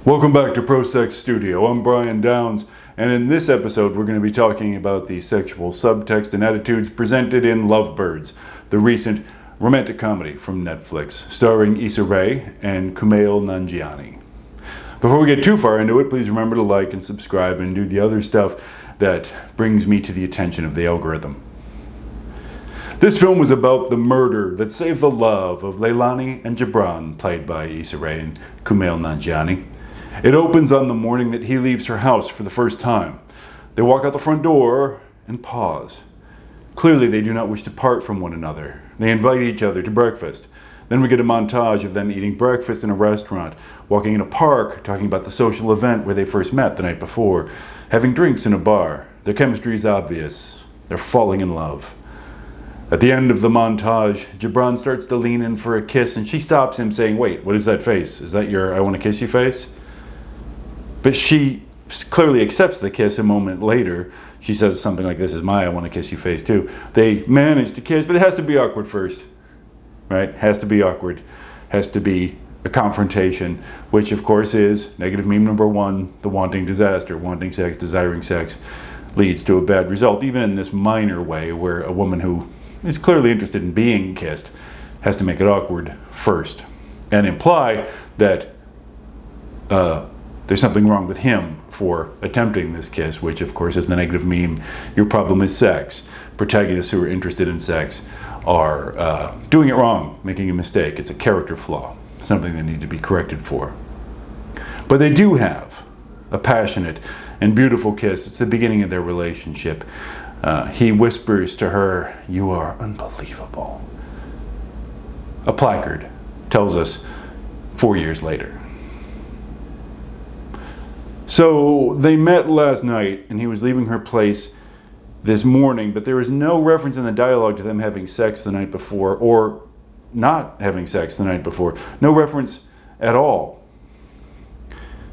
Welcome back to Pro Sex Studio. I'm Brian Downs, and in this episode we're going to be talking about the sexual subtext and attitudes presented in Lovebirds, the recent romantic comedy from Netflix, starring Issa Rae and Kumail Nanjiani. Before we get too far into it, please remember to like and subscribe and do the other stuff that brings me to the attention of the algorithm. This film was about the murder that saved the love of Leilani and Gibran, played by Issa Rae and Kumail Nanjiani. It opens on the morning that he leaves her house for the first time. They walk out the front door and pause. Clearly they do not wish to part from one another. They invite each other to breakfast. Then we get a montage of them eating breakfast in a restaurant, walking in a park, talking about the social event where they first met the night before, having drinks in a bar. Their chemistry is obvious. They're falling in love. At the end of the montage, Gibran starts to lean in for a kiss and she stops him saying, "Wait, what is that face? Is that your I want to kiss you face?" But she clearly accepts the kiss a moment later. She says something like, "This is my I want to kiss you face too." They manage to kiss, but it has to be awkward first, right? Has to be awkward. Has to be a confrontation, which of course is negative meme number one, the wanting disaster. Wanting sex, desiring sex leads to a bad result, even in this minor way where a woman who is clearly interested in being kissed has to make it awkward first and imply that there's something wrong with him for attempting this kiss, which of course is the negative meme. Your problem is sex. Protagonists who are interested in sex are doing it wrong, making a mistake. It's a character flaw, something they need to be corrected for. But they do have a passionate and beautiful kiss. It's the beginning of their relationship. He whispers to her, "You are unbelievable." A placard tells us 4 years later. So they met last night and he was leaving her place this morning, but there is no reference in the dialogue to them having sex the night before or not having sex the night before. No reference at all.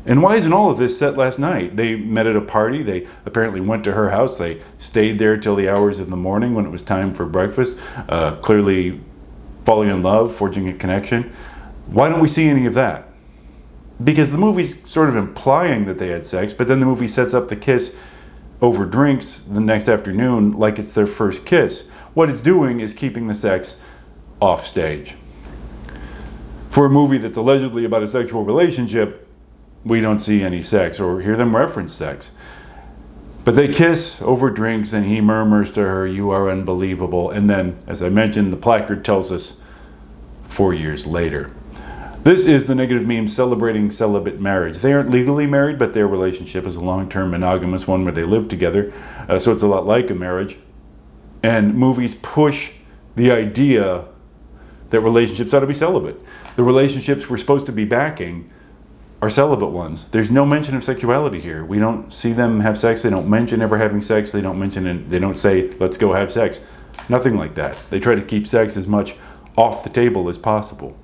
And why isn't all of this set last night? They met at a party. They apparently went to her house. They stayed there till the hours of the morning when it was time for breakfast, clearly falling in love, forging a connection. Why don't we see any of that? Because the movie's sort of implying that they had sex, but then the movie sets up the kiss over drinks the next afternoon like it's their first kiss. What it's doing is keeping the sex off stage. For a movie that's allegedly about a sexual relationship, we don't see any sex or hear them reference sex. But they kiss over drinks and he murmurs to her, "You are unbelievable." And then, as I mentioned, the placard tells us 4 years later. This is the negative meme celebrating celibate marriage. They aren't legally married, but their relationship is a long-term monogamous one where they live together. So it's a lot like a marriage. And movies push the idea that relationships ought to be celibate. The relationships we're supposed to be backing are celibate ones. There's no mention of sexuality here. We don't see them have sex. They don't mention ever having sex. They don't mention it. They don't say, "Let's go have sex." Nothing like that. They try to keep sex as much off the table as possible.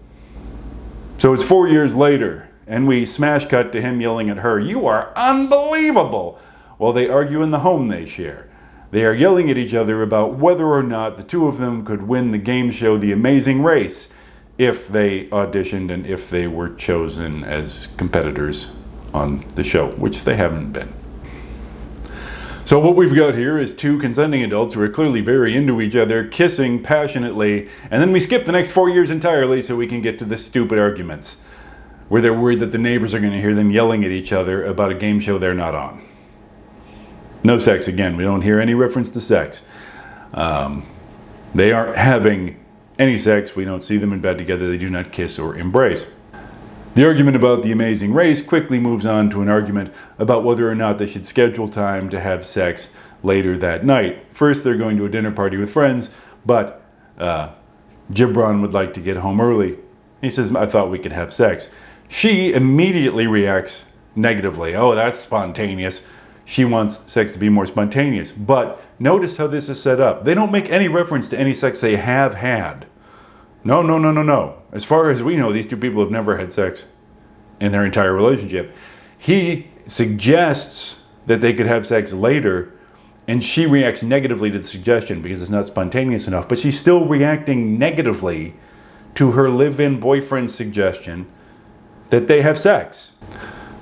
So it's 4 years later, and we smash cut to him yelling at her, "You are unbelievable," while they argue in the home they share. They are yelling at each other about whether or not the two of them could win the game show The Amazing Race if they auditioned and if they were chosen as competitors on the show, which they haven't been. So what we've got here is two consenting adults who are clearly very into each other, kissing passionately, and then we skip the next 4 years entirely so we can get to the stupid arguments, where they're worried that the neighbors are going to hear them yelling at each other about a game show they're not on. No sex again. We don't hear any reference to sex. They aren't having any sex. We don't see them in bed together. They do not kiss or embrace. The argument about The Amazing Race quickly moves on to an argument about whether or not they should schedule time to have sex later that night. First, they're going to a dinner party with friends, but Gibran would like to get home early. He says, "I thought we could have sex." She immediately reacts negatively. "Oh, that's spontaneous." She wants sex to be more spontaneous. But notice how this is set up. They don't make any reference to any sex they have had. No. As far as we know, these two people have never had sex in their entire relationship. He suggests that they could have sex later, and she reacts negatively to the suggestion because it's not spontaneous enough. But she's still reacting negatively to her live-in boyfriend's suggestion that they have sex.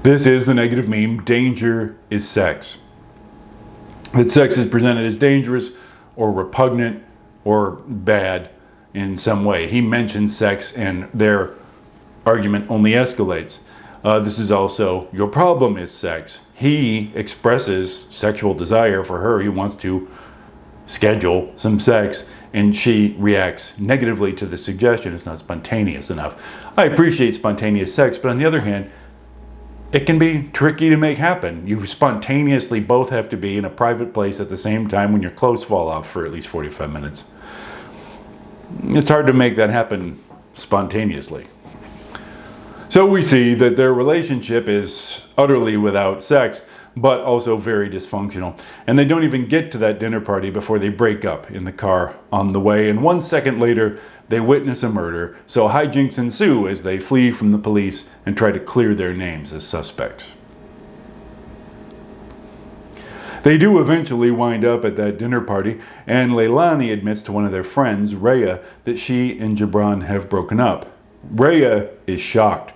This is the negative meme, danger is sex. That sex is presented as dangerous or repugnant or bad in some way. He mentions sex and their argument only escalates. This is also, your problem is sex. He expresses sexual desire for her. He wants to schedule some sex, and she reacts negatively to the suggestion. It's not spontaneous enough. I appreciate spontaneous sex, but on the other hand, it can be tricky to make happen. You spontaneously both have to be in a private place at the same time when your clothes fall off for at least 45 minutes. It's hard to make that happen spontaneously. So we see that their relationship is utterly without sex, but also very dysfunctional. And they don't even get to that dinner party before they break up in the car on the way. And 1 second later, they witness a murder. So hijinks ensue as they flee from the police and try to clear their names as suspects. They do eventually wind up at that dinner party, and Leilani admits to one of their friends, Rhea, that she and Gibran have broken up. Rhea is shocked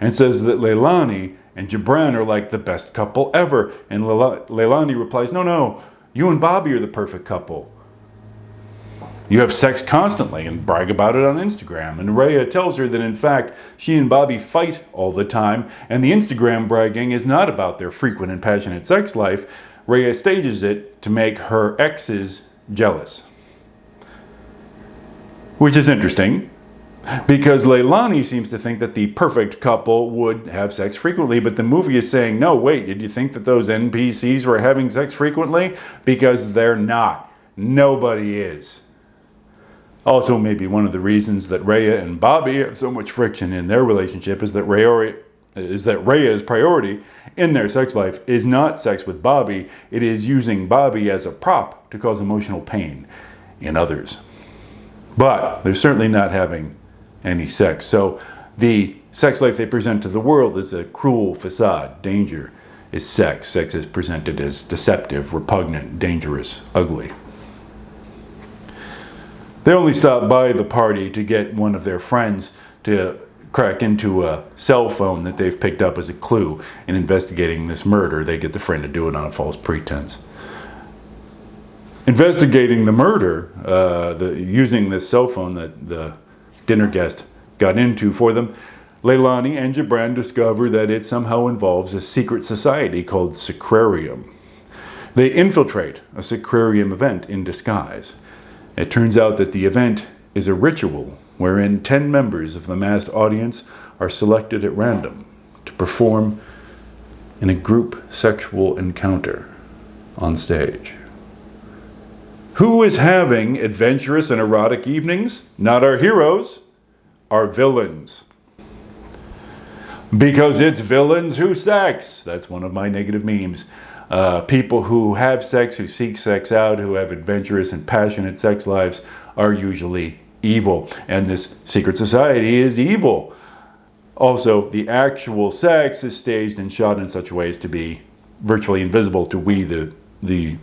and says that Leilani and Gibran are like the best couple ever. And Leilani replies, no, you and Bobby are the perfect couple. You have sex constantly and brag about it on Instagram. And Rhea tells her that in fact, she and Bobby fight all the time, and the Instagram bragging is not about their frequent and passionate sex life. Rhea stages it to make her exes jealous. Which is interesting, because Leilani seems to think that the perfect couple would have sex frequently, but the movie is saying, no, wait, did you think that those NPCs were having sex frequently? Because they're not. Nobody is. Also, maybe one of the reasons that Rhea and Bobby have so much friction in their relationship is that Rhea's priority in their sex life is not sex with Bobby. It is using Bobby as a prop to cause emotional pain in others. But they're certainly not having any sex. So the sex life they present to the world is a cruel facade. Danger is sex. Sex is presented as deceptive, repugnant, dangerous, ugly. They only stop by the party to get one of their friends to crack into a cell phone that they've picked up as a clue in investigating this murder. They get the friend to do it on a false pretense. Investigating the murder, using this cell phone that the dinner guest got into for them, Leilani and Gibran discover that it somehow involves a secret society called Sacrarium. They infiltrate a Sacrarium event in disguise. It turns out that the event is a ritual wherein 10 members of the masked audience are selected at random to perform in a group sexual encounter on stage. Who is having adventurous and erotic evenings? Not our heroes, our villains. Because it's villains who sex. That's one of my negative memes. People who have sex, who seek sex out, who have adventurous and passionate sex lives are usually evil. And this secret society is evil. Also, the actual sex is staged and shot in such ways to be virtually invisible to we, the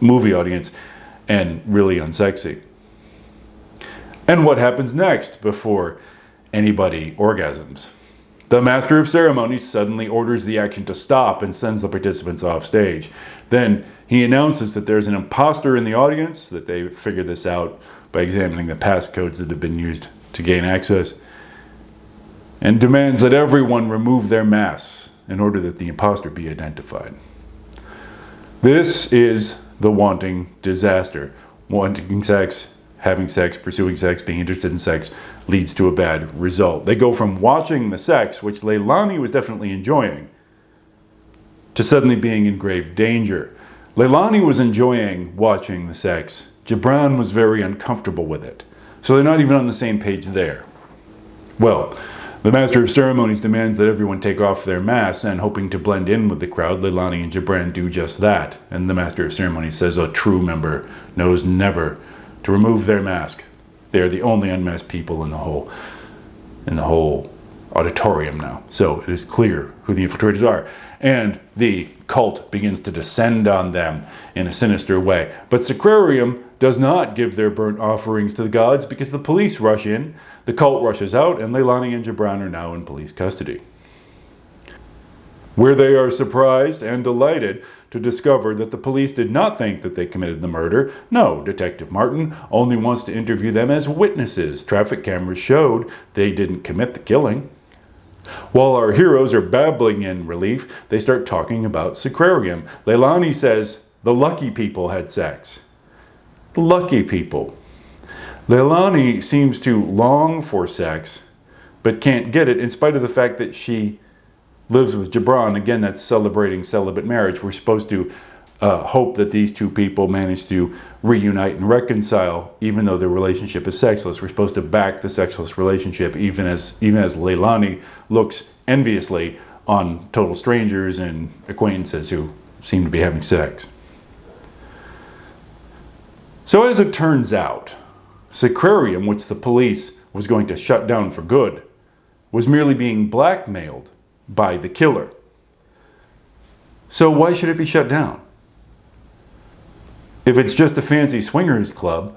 movie audience, and really unsexy. And what happens next before anybody orgasms? The master of ceremonies suddenly orders the action to stop and sends the participants off stage. Then he announces that there's an imposter in the audience, that they figured this out by examining the passcodes that have been used to gain access, and demands that everyone remove their masks in order that the imposter be identified. This is the wanting disaster. Wanting sex, having sex, pursuing sex, being interested in sex leads to a bad result. They go from watching the sex, which Leilani was definitely enjoying, to suddenly being in grave danger. Leilani was enjoying watching the sex. Gibran was very uncomfortable with it. So they're not even on the same page there. Well, the master of ceremonies demands that everyone take off their masks, and hoping to blend in with the crowd, Leilani and Gibran do just that. And the master of ceremonies says a true member knows never to remove their mask. They're the only unmasked people in the whole auditorium now. So it is clear who the infiltrators are. And the cult begins to descend on them in a sinister way. But Sacrarium does not give their burnt offerings to the gods because the police rush in, the cult rushes out, and Leilani and Gibran are now in police custody. where they are surprised and delighted to discover that the police did not think that they committed the murder. No, Detective Martin only wants to interview them as witnesses. Traffic cameras showed they didn't commit the killing. While our heroes are babbling in relief, they start talking about Sacrarium. Leilani says the lucky people had sex. The lucky people. Leilani seems to long for sex, but can't get it in spite of the fact that she lives with Gibran. Again, that's celebrating celibate marriage. We're supposed to hope that these two people manage to reunite and reconcile, even though their relationship is sexless. We're supposed to back the sexless relationship, even as Leilani looks enviously on total strangers and acquaintances who seem to be having sex. So as it turns out, Sacrarium, which the police was going to shut down for good, was merely being blackmailed by the killer. So why should it be shut down? If it's just a fancy swingers club,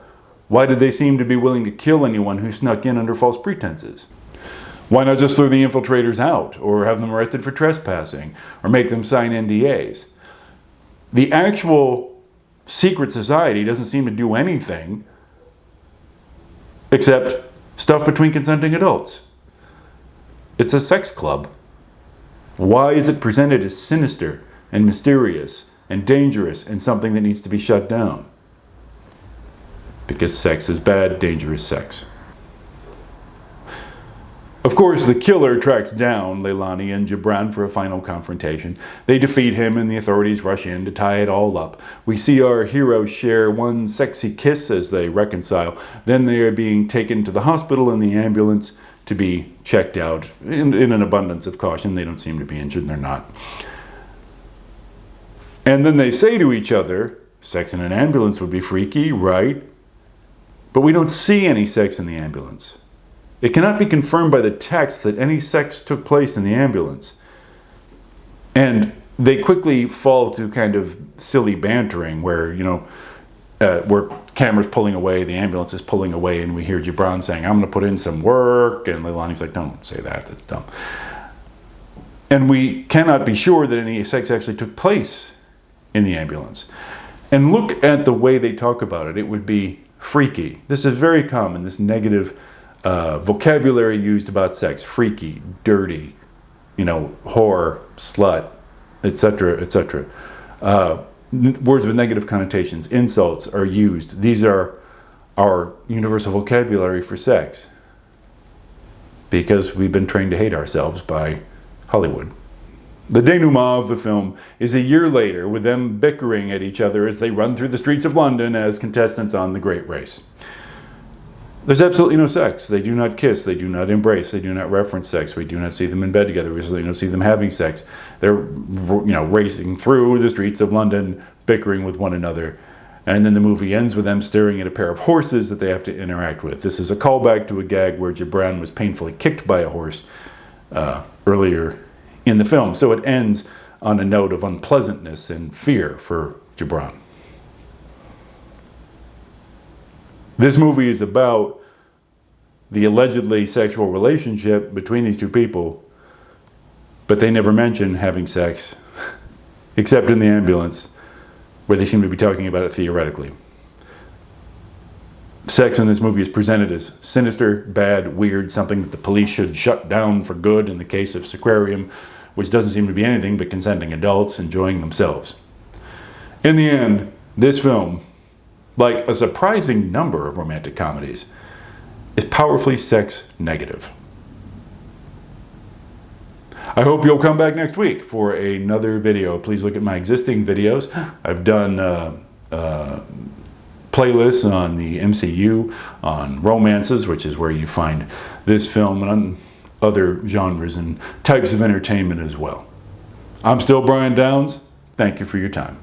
why did they seem to be willing to kill anyone who snuck in under false pretenses? Why not just throw the infiltrators out, or have them arrested for trespassing, or make them sign NDAs? The actual secret society doesn't seem to do anything except stuff between consenting adults. It's a sex club. Why is it presented as sinister and mysterious and dangerous and something that needs to be shut down? Because sex is bad, dangerous sex. Of course, the killer tracks down Leilani and Gibran for a final confrontation. They defeat him and the authorities rush in to tie it all up. We see our heroes share one sexy kiss as they reconcile. Then they are being taken to the hospital in the ambulance to be checked out in an abundance of caution. They don't seem to be injured, they're not. And then they say to each other, sex in an ambulance would be freaky, right? But we don't see any sex in the ambulance. It cannot be confirmed by the text that any sex took place in the ambulance. And they quickly fall to kind of silly bantering where, where camera's pulling away, the ambulance is pulling away, and we hear Gibran saying, I'm going to put in some work, and Leilani's like, don't say that, that's dumb. And we cannot be sure that any sex actually took place in the ambulance. And look at the way they talk about it. It would be freaky. This is very common, this negative vocabulary used about sex. Freaky, dirty, whore, slut, etc., etc. Words with negative connotations, insults are used. These are our universal vocabulary for sex because we've been trained to hate ourselves by Hollywood. The denouement of the film is a year later with them bickering at each other as they run through the streets of London as contestants on The Great Race. There's absolutely no sex. They do not kiss. They do not embrace. They do not reference sex. We do not see them in bed together. We don't see them having sex. They're, racing through the streets of London, bickering with one another. And then the movie ends with them staring at a pair of horses that they have to interact with. This is a callback to a gag where Gibran was painfully kicked by a horse earlier in the film. So it ends on a note of unpleasantness and fear for Gibran. This movie is about the allegedly sexual relationship between these two people, but they never mention having sex, except in the ambulance, where they seem to be talking about it theoretically. Sex in this movie is presented as sinister, bad, weird, something that the police should shut down for good in the case of Sacrarium, which doesn't seem to be anything but consenting adults enjoying themselves. In the end, this film, like a surprising number of romantic comedies, is powerfully sex negative. I hope you'll come back next week for another video. Please look at my existing videos. I've done playlists on the MCU, on romances, which is where you find this film, and on other genres and types of entertainment as well. I'm still Brian Downs. Thank you for your time.